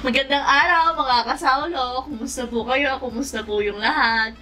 Magandang araw mga kasaulo! Kumusta po kayo? Kumusta po yung lahat?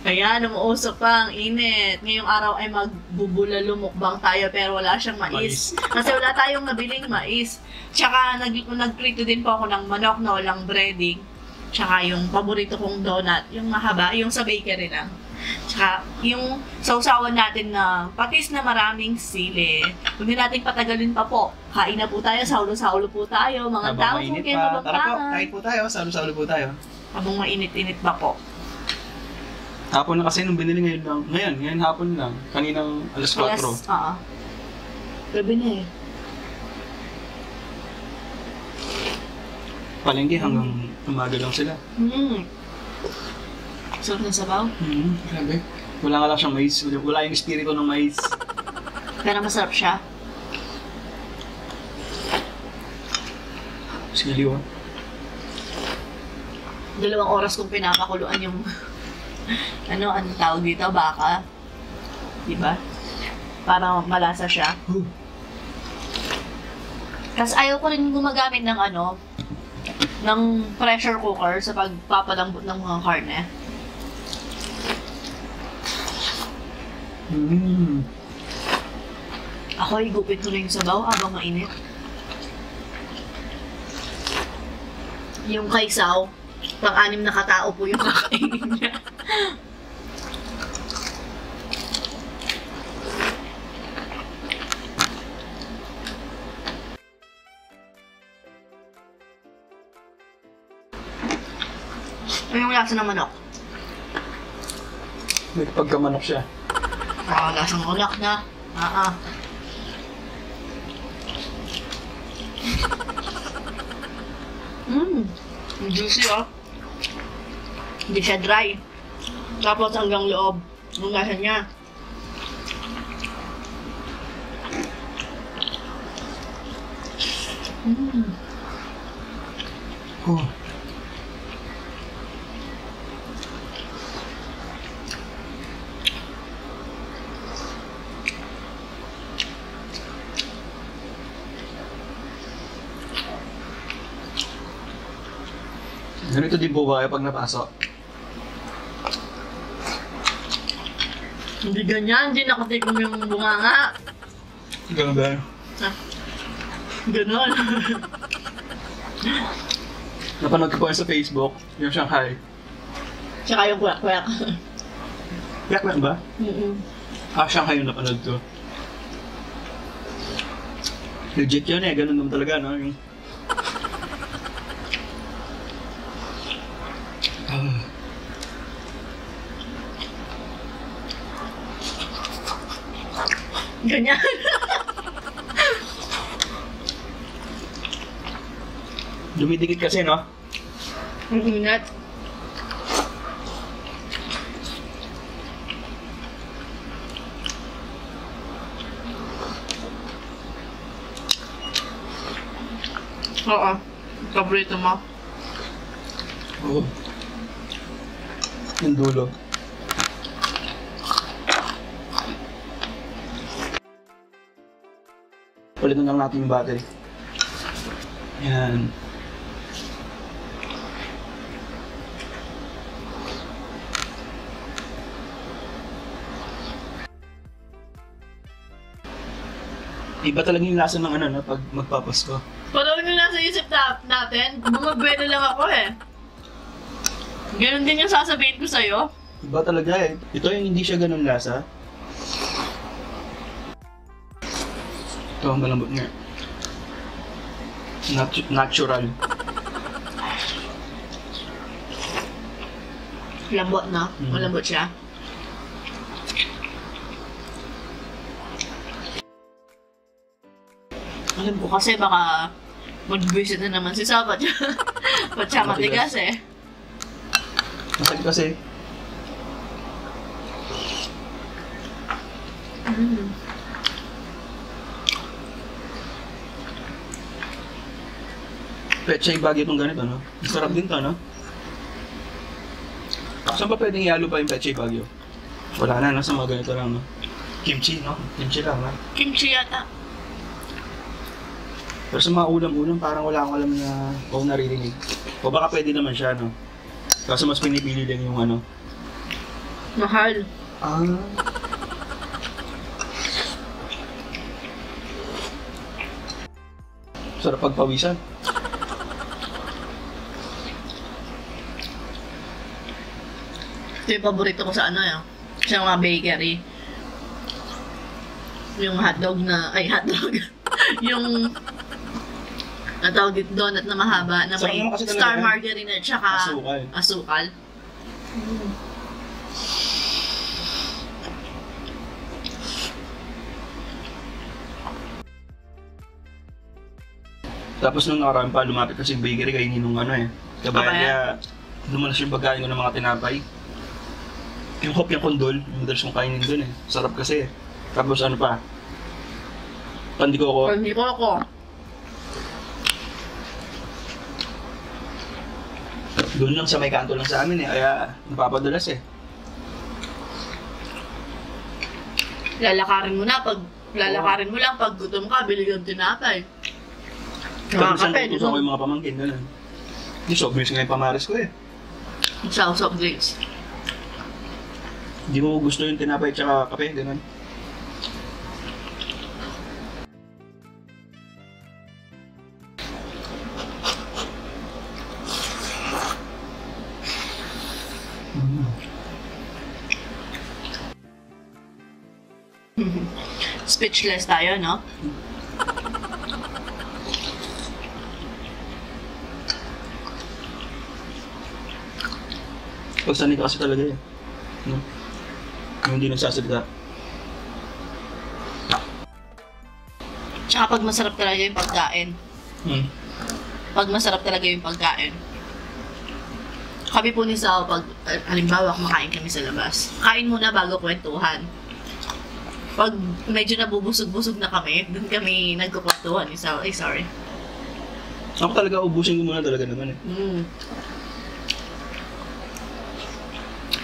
Kaya umuusok pa ang init. Ngayong araw ay magbubulalo mukbang tayo pero wala siyang mais. Kasi wala tayong nabiling mais. Tsaka nagprito din po ako ng manok na walang breading. Tsaka yung paborito kong donut, yung mahaba, yung sa bakery lang. Tsaka yung sausawan natin na patis na maraming sili. Huwag natin patagalin pa po. Kain na po tayo, saulo-saulo po tayo. Mga tao po kayo mabangkangan. Tara po, kain po tayo, saulo-saulo po tayo. Habang mainit-init pa po. Hapon na kasi nung binili ngayon lang. Ngayon hapon lang. Kaninang alas 4. Oo. Gabi na eh. Palengke hanggang umaga lang sila. Sarap ng sabaw. Grabe. Wala nga lang siyang mais. Wala yung espiritu ng mais. Pero masarap siya. Siliw ah. 2 oras kong pinapakuluan yung ano tawag dito, baka. Diba? Para malasa siya. Kasi ayaw ko rin gumagamit ng ng pressure cooker sa pagpapalambot ng mga karne. Ako igupit ko na yung sabaw habang mainit. Yung kaisaw, pang-anim na katao po yung kakainin niya. Ano yung lasa ng manok? May pagkamanok siya. Lasang ulak na. Juicy Hindi siya dry. Tapos hanggang loob. Ang lasa niya. Ganito din po ba kayo pag napasok? Hindi ganyan. Hindi nakatikom yung bunganga. Ganun ba? Ganon. Napanood ko po yun sa Facebook, yung Shanghai. Tsaka yung kwek-kwek. Kwek-kwek ba? Shanghai yung napanood ko. Legit yun eh, ganun naman talaga, no? Yung... Ganyan. Dumidikit kasi, no? Ang ingat. Oo. Paborito mo. Oo. Yung dulo. Palitan lang natin yung battery. Yan. Iba talaga yung lasa ng no, pag magpapasko. Parang yung nasa isip natin, bumabelo lang ako eh. Ganon din yung sasabihin ko sa'yo. Iba talaga eh. Ito yung hindi siya ganun lasa. Ito ang malambot nga. Natural. Lambot na. Malambot siya. Alam ko kasi baka mag-visit na naman si Sapa. Ba't siya matigas eh. Masakit kasi. Pechay Baguio itong ganito, no? Masarap din to, no? Saan ba pwedeng ihalo pa yung Pechay Baguio? Wala na, nasa mga ganito lang, no? Kimchi, no? Kimchi lang, no? Kimchi yata. Pero sa mga ulam-ulam, parang wala akong alam na o naririnig. O baka pwede naman siya, no? Kaso mas pinipili lang yung ano. Mahal. Ah. Sarap pagpawisan. Ito yung paborito ko sa ano yun. Sa mga bakery. Yung hotdog na, ay hotdog. Yung natawag dito donut na mahaba na Sarap may naman kasi talaga star yan. margarine at saka Asukal. asukal. Tapos nung nakaraan pa, lumapit kasi yung bakery kay Ninong ano eh. Kabayan Okay. kaya lumalas yung pagkain ko ng mga tinapay. Yung hopyang kondol, yung madalas kong kainin dun eh. Sarap kasi eh. Tapos ano pa? Pandikoko. Hindi ko ako. Doon lang sa may kanto lang sa amin eh. Kaya napapadalas eh. Lalakarin mo mo lang pag gutom ka, bili kang tinapay. Tapos Nakakape, utusan ko yung mga pamangkin, gano'n. Yung soft drinks nga yung pamaris ko eh. soft drinks. Hindi mo gusto yung tinapay tsaka kape, gano'n. Speechless tayo, no? Pagsanay ka kasi talaga eh. No? Yung hindi nagsasalita. Tsaka pag masarap talaga yung pagkain. Pag masarap talaga yung pagkain. Kami po ni Sao, pag halimbawa kumakain kami sa labas, kain muna bago kwentuhan. Pag medyo nabubusog-busog na kami, dun kami nagkukwentuhan ni Sao. Ay, sorry. Ako talaga, ubusin ko muna talaga naman eh.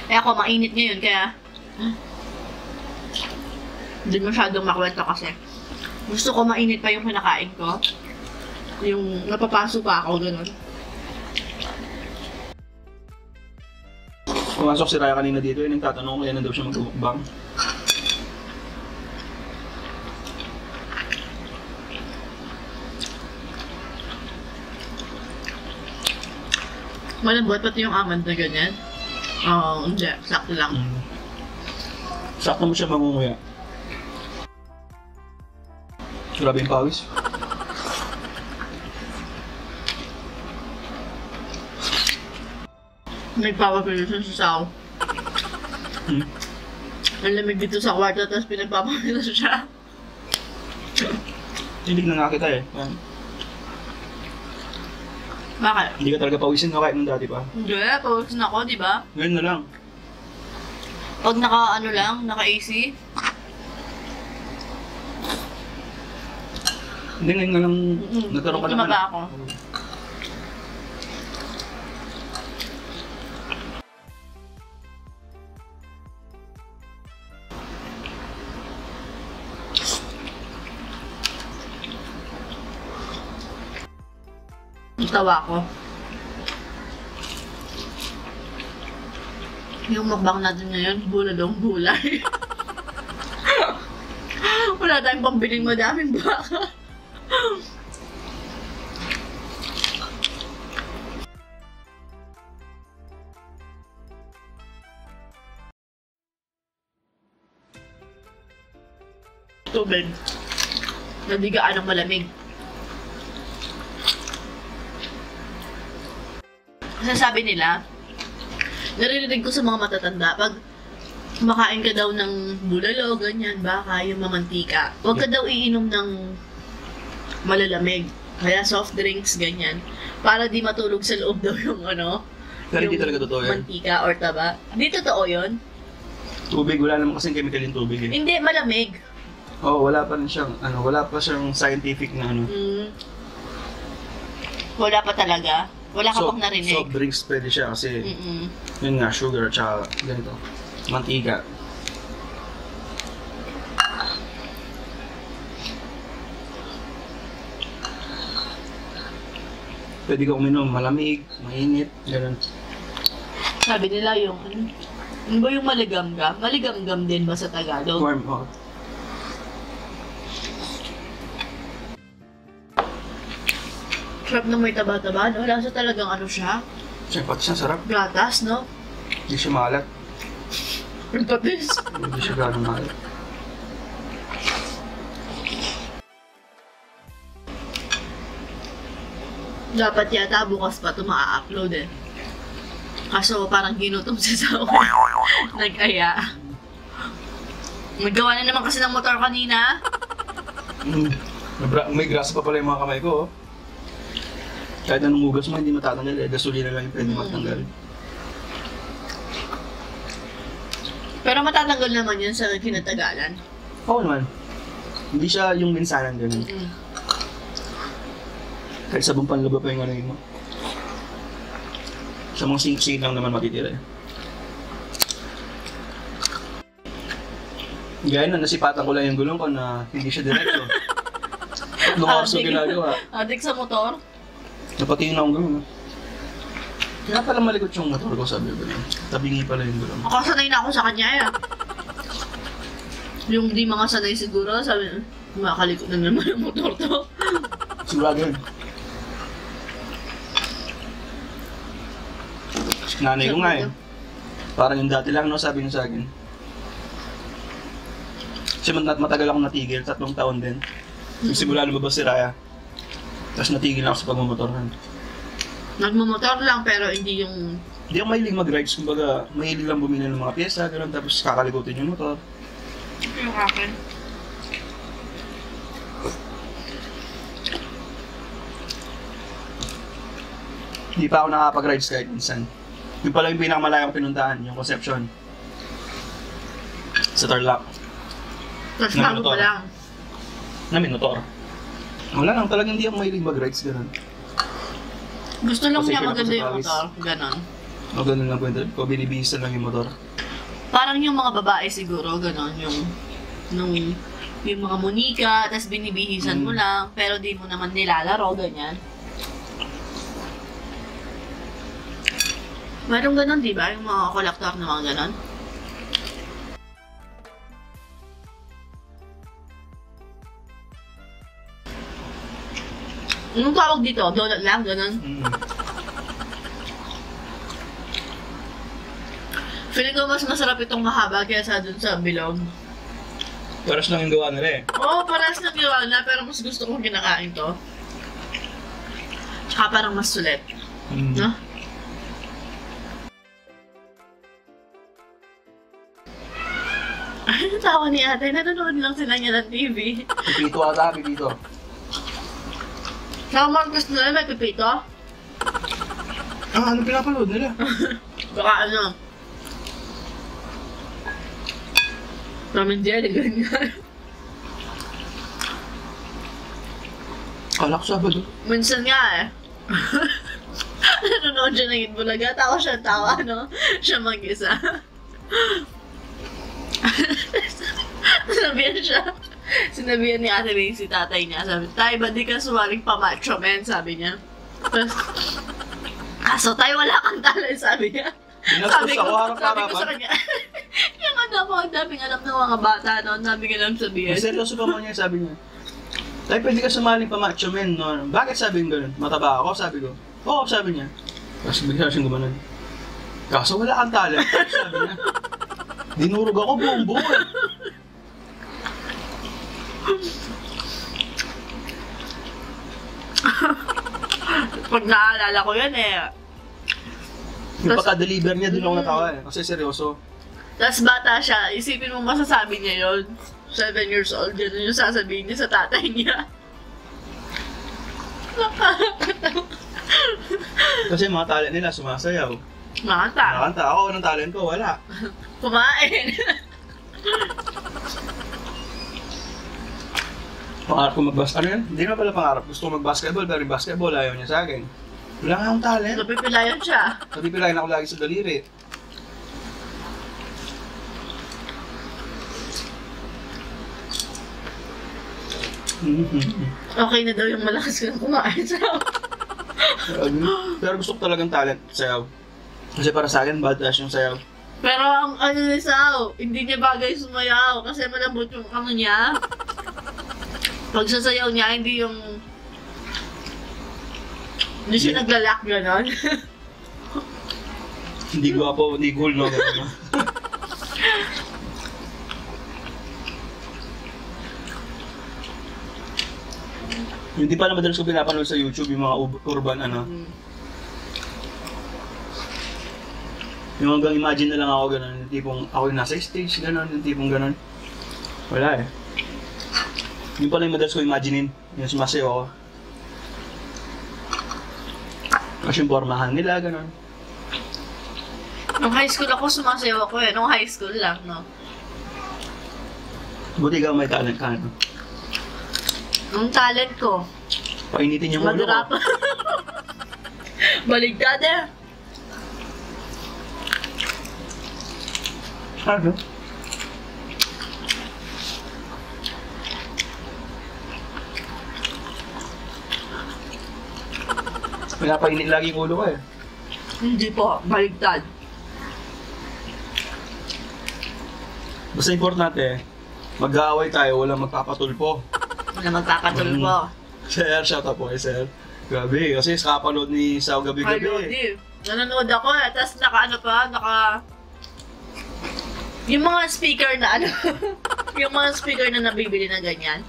Eh ako, mainit ngayon, kaya hindi masyadong makwento kasi. Gusto ko mainit pa yung kinakain ko. Yung napapaso pa ako, gano'n. Pumasok si Raya kanina dito, yun yung tatanong ko kaya na daw siya mag-mukbang. Malambot pati yung almond na ganyan. Oo, hindi. Sakto lang. Sakto mo siya mangunguya. Grabe yung pawis. Nagpapapilisan sa Sao. Ang lamig dito sa kwarto, tapos pinagpapapilisan siya. Hilig na nga kita eh. Bakit? Hindi ka talaga pawisin na kahit nung dati pa. Hindi, pawisin ako, di ba? Ngayon na lang. Pag naka-AC, Hindi, ngayon na lang nagkaroon ka naman. Tumaba ako. Tawa ko. Yung mukbang natin ngayon, buladong bulay. Wala tayong pambiling madaming baka. Tubig. Nadigaan ng malamig. Kasi sabi nila, naririnig ko sa mga matatanda, pag kumakain ka daw ng bulalo, ganyan, baka, yung mamantika, huwag ka daw iinom ng malalamig. Kaya soft drinks, ganyan. Para di matulog sa loob daw yung Pero hindi yung talaga totoo yan. mantika or taba. Di totoo yun? Tubig, wala naman kasing chemical yung tubig eh. Hindi, malamig. Oo, wala pa rin siyang, wala pa siyang scientific na Wala pa talaga. Wala ka pang narinig. Soft drinks pwede siya kasi yun nga, sugar at saka ganito, mantika. Pwede ka uminom, malamig, mainit, gano'n. Sabi nila yung, ano ba yung maligamgam? Maligamgam din ba sa Tagalog? Warm, oh. Sarap na may taba-taba, no? Lasa talagang ano siya? Siya, pati siya, sarap. Gatas, no? Hindi siya maalat. Ang patis. Hindi siya gano'ng maalat. Dapat yata bukas pa ito ma-upload eh. Kaso parang ginutom siya sa ako. Nag-aya. Nagawa na naman kasi ng motor kanina. May grasa pa pala yung mga kamay ko, oh. Kahit anong hugas mo, hindi matatanggal eh. Gasolina lang yung pwede matanggal. Pero matatanggal naman yun sa kinatagalan. Oo naman. Hindi siya yung minsanan ganun. Kahit sabong panlaba pa yung ano yun mo. Sa mga sing-sing lang naman matitira eh. Gaya na, nasipatan ko lang yung gulong ko na hindi siya diretso. Tatlong oras ko ginagawa. Adik sa motor? Napatingin akong gulong. Kaya pala malikot yung motor ko, sabi ko. Tabingi pala yung gulong. Nakasanay na ako sa kanya eh. Yung di mga sanay siguro, sabi na, makalikot na naman yung motor to. Sigurado yun. Nanay ko nga eh. Parang yung dati lang, no, sabi niya sa akin. Kasi matagal akong natigil, 3 taon din. Simula lumabas si Raya. Tapos natigil ako sa pagmamotorhan. Nagmamotor lang pero hindi yung... Hindi ako mahilig mag-rides, kumbaga mahilig lang bumili ng mga pyesa, gano'n, tapos kakalikutin yung motor. Yung akin. Hindi pa ako nakapag-rides kahit minsan. Yung pala yung pinakamalayang pinuntahan, yung Concepcion. Sa Tarlac. Tapos Na bago motor. pa lang. Na motor. Wala lang, talagang hindi ako mahilig mag-rides, gano'n. Gusto lang Kasi niya kailan maganda ko sa yung Paris. motor. Ganon. O gano'n lang po yung trip ko, binibihisan lang yung motor. Parang yung mga babae siguro, ganon. Yung mga munika, tapos binibihisan mo lang, pero di mo naman nilalaro, ganyan. Merong ganon, di ba? Yung mga kolektor na mga ganon. Anong tawag dito? Donut lang, ganon. Feeling ko mas masarap itong mahaba kaysa dun sa bilog. Paras lang yung gawa nila eh. Oo, parehas na gawa na, pero mas gusto kong kinakain to. Tsaka parang mas sulit. No? Ano tawa ni ate? Nanonood lang sila niya ng TV. Pipito ata, pipito. Sa Marcos nila may pipito? Ah, ano pinapanood nila? Baka ano? Ramen jelly, ganyan. Kala ko Sabado. Minsan nga eh. Nanonood siya ng Itbulaga. Tawa siya, tawa, no? Siya mag-isa. Sinabihan ni Ate May si tatay niya. Sabi, tay, ba di ka sumaring pa-macho men? Sabi niya. Tapos, kaso tay, wala kang talent, sabi niya. Pinastos ako sabi ko sa harap-harapan. kanya, yung ano po, ang daming alam ng mga bata, no? Ang daming alam sabihin. Seryoso pa mo niya, sabi niya. Tay, pwede ka sumaling pa macho men, no? Bakit sabi yung gano'n? Mataba ako, sabi ko. Oo, sabi niya. Tapos bigla siyang gumanon. Kaso wala kang talent, sabi niya. Dinurog ako buong buo eh. Pag naalala ko yan eh. Yung pagka-deliver niya, doon ako natawa eh. Kasi seryoso. Tapos bata siya, isipin mo masasabi niya yun. 7 years old, yun yung sasabihin niya sa tatay niya. Nakakatawa. Kasi mga talent nila, sumasayaw. Nakakatawa. Nakanta ako, anong talent ko? Wala. Kumain. Pangarap ko ano yan? Hindi na pala pangarap. Gusto ko mag-basketball, pero yung basketball ayaw niya sa akin. Wala nga akong talent. Napipilayan siya. Napipilayan ako lagi sa daliri. Okay na daw yung malakas ka na kumain sa Pero gusto ko talagang talent, sayaw. Kasi para sa akin, bad touch yung sayaw. Pero ang ano ni Sao, hindi niya bagay sumayaw kasi malambot yung ano niya. Pag sasayaw niya, hindi siya naglalak gano'n. Hindi gwapo, hindi cool, no? Hindi pala madalas ko pinapanood sa YouTube yung mga urban ano. Yung hanggang imagine na lang ako gano'n, yung tipong ako yung nasa stage, gano'n, yung tipong gano'n. Wala eh. Yung pala yung madalas ko imaginein, yung sumasayaw ako. Kasi yung pormahan nila, gano'n. Nung high school ako, sumasayaw ako eh. Nung high school lang, no? Buti ikaw may talent ka, no? Ang talent ko, Painitin yung ulo ko. mag-rap. Baligtad eh. Ano? Pinapainit lagi yung ulo ko eh. Hindi po, baligtad. Basta importante, mag-aaway tayo, walang magpapatulpo. Wala magpapatulpo. Sir, shout out po kay Sir. Grabe, kasi kakapanood ni Sao Ay, gabi-gabi. Lodi. Nanonood ako eh. Tapos yung mga speaker na ano, yung mga speaker na nabibili na ganyan.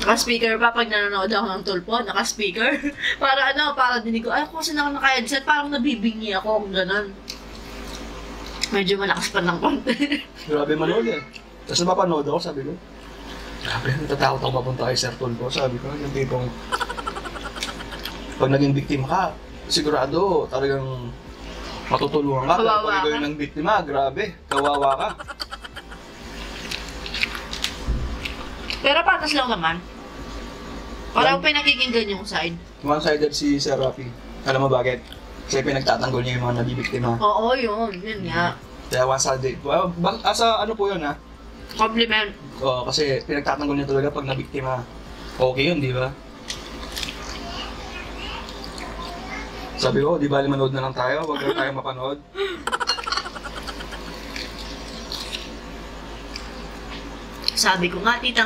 Naka-speaker pa pag nanonood ako ng tulpo, naka-speaker. Para dinig ko, ay ako kasi naka-headset, parang nabibingi ako, gano'n. Medyo malakas pa ng konti. Grabe manood eh. Tapos napapanood ako, sabi ko, grabe, natatakot ako papunta kay Sir Tulpo. Sabi ko, yung tipong, pag naging biktima ka, sigurado talagang matutulungan ka. Pero pag ikaw yung nang biktima, grabe, kawawa ka. Pero patas lang naman. Parang pinakikinggan yung side. One-sided si Sir Rafi. Alam mo bakit? Kasi pinagtatanggol niya yung mga nabibiktima. Oo, yun nga. Kaya one-sided. Well, asa ano po yun ha? Compliment. Oo, kasi pinagtatanggol niya talaga pag nabiktima. Okay yun, di ba? Sabi ko, di ba manood na lang tayo? Huwag na tayo mapanood. Sabi ko nga, tita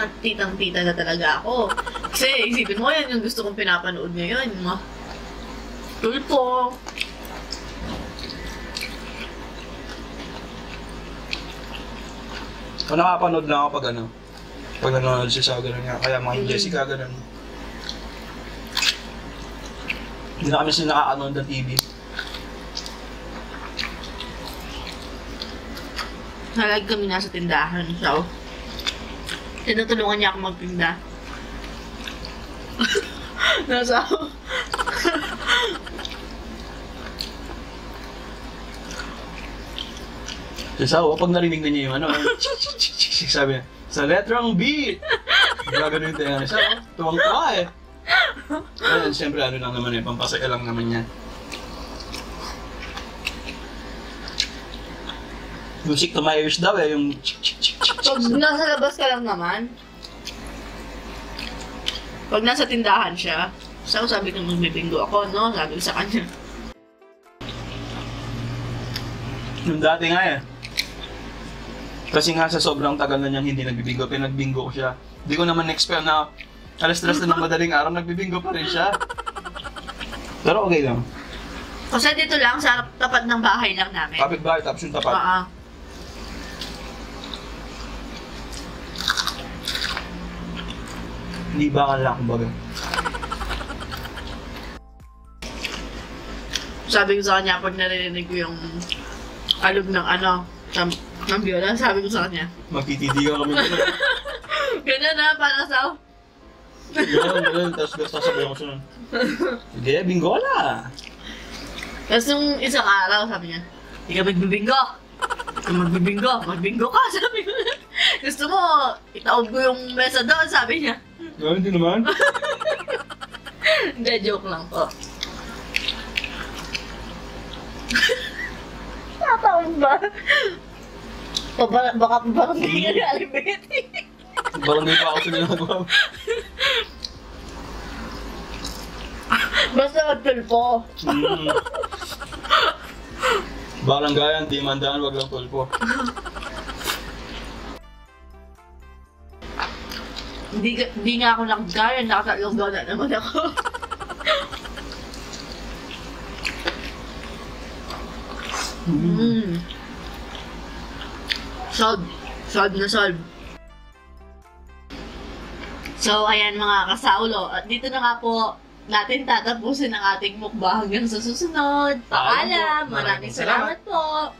na talaga ako. Kasi isipin mo, yan yung gusto kong pinapanood ngayon. Mga tulpo. Kung nakapanood lang ako pag ano, pag nanonood siya sa gano'n nga. Kaya mga Jessica, gano'n. Hindi na kami sila nakakanood ng TV. Halag kami nasa tindahan. So, tinutulungan niya ako magtinda. Nasa ako. Si Sao, pag narinig na niya yung ano, sabi niya, sa letrang B! Gagano yung tenga niya. Sao, tuwang-tuwa eh. Ayun, siyempre ano lang naman eh, pampasaya lang naman yan. Music to my ears daw eh, yung Pag nasa labas ka lang naman, pag nasa tindahan siya, so sabi ko magbibinggo ako, no? Sabi ko sa kanya. yung dati nga eh. Kasi nga sa sobrang tagal na niyang hindi nagbibingo, pinagbingo ko siya. Hindi ko naman expect na alas-3 na ng madaling araw, nagbibingo pa rin siya. Pero okay lang. Kasi dito lang, sa tapat ng bahay lang namin. Kapit-bahay, tapos yung tapat. Oo. Libangan lang, kumbaga. Sabi ko sa kanya, pag narinig ko yung alog ng ano, ng viola, sabi ko sa kanya. Magtitidigan kami dito. Ganun na, parang sa... Ganun, tapos sasabihin ko siya. Sige, bingo na. Tapos nung isang araw, sabi niya, hindi ka magbibingo. Kung magbibingo ka, sabi ko. Gusto mo, itaob ko yung mesa doon, sabi niya. Hindi naman. Hindi, joke lang po. Nataon ba? Baka parang hindi ka na alibeti. Barangay pa ako sa ginagawa. Basta magtulpo. Baranggayan, di mandaan, wag lang tulpo. Hindi nga ako nakagaya, nakatatlong daw na naman ako. Solve. Solve na solve. So, ayan mga kasaulo. At dito na nga po natin tatapusin ang ating mukbang hanggang sa susunod. Paalam! Maraming salamat po!